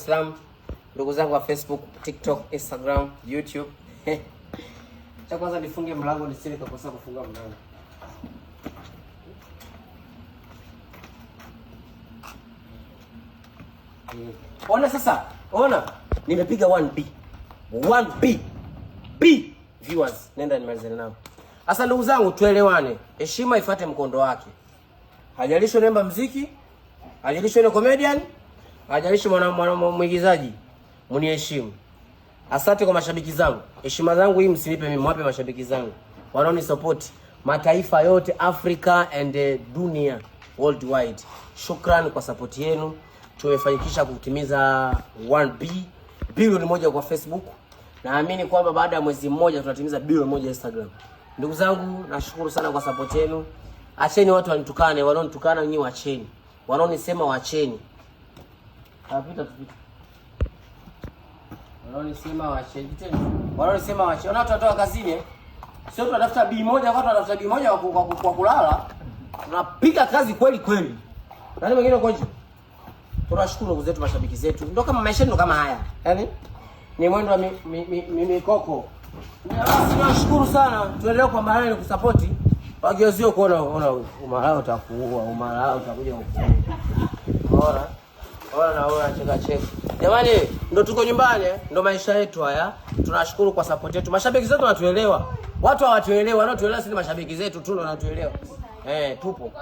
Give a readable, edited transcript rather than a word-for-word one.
Islam, ndugu zangu wa Facebook, TikTok, Instagram, YouTube. Cha kwanza nifunge mlango nisije kukosa kufunga mlango. Ona sasa, ona nimepiga 1B. 1B. B viewers, nenda nimalize nao. Sasa ndugu zangu tuelewane, heshima ifuate mkondo wake. Hajalishi unaimba muziki, hajalishi ni comedian, hajalishi mwigizaji, mniheshimu. Asante kwa mashabiki zangu. Heshima zangu hii msinipe mimi, mwape mashabiki zangu. Wanaoni support mataifa yote Africa and dunia worldwide. Shukrani kwa support yenu. Tumefanikisha kutimiza 1B, bilioni 1 kwa Facebook. Naamini kwamba baada ya mwezi mmoja tunatimiza bilioni 1 Instagram. Ndugu zangu, nashukuru sana kwa support yenu. Acheni watu wanitukane, wanaonitukana nyinyi waacheni. Wanaonisema waacheni. Tapita tupita. Wanaonisema waacheni tena. Wanaonisema waacheni. Watu watoka kazini, sio tunatafuta B1, watu wanatafuta B1 kwa kulala. Tunapiga kazi kweli kweli. Nani mwingine uko nje? Tunashukuru ndugu zetu, mashabiki zetu. Ndio kama maisha ndio kama haya. Yaani ni mwendo wa mikoko. Tunashukuru sana. Tuendelee kwa maana ni kusupport. Wagiozio kuona umarao utakuua, umarao utakuja kukuua. Ona cheka. Jamani, ndo tuko nyumbani, ndo maisha yetu haya. Tunashukuru kwa support yetu. Mashabiki zetu wanatuelewa. Watu hawatuelewa, wanaotuelewa si mashabiki zetu tu ndo wanatuelewa. Tupo.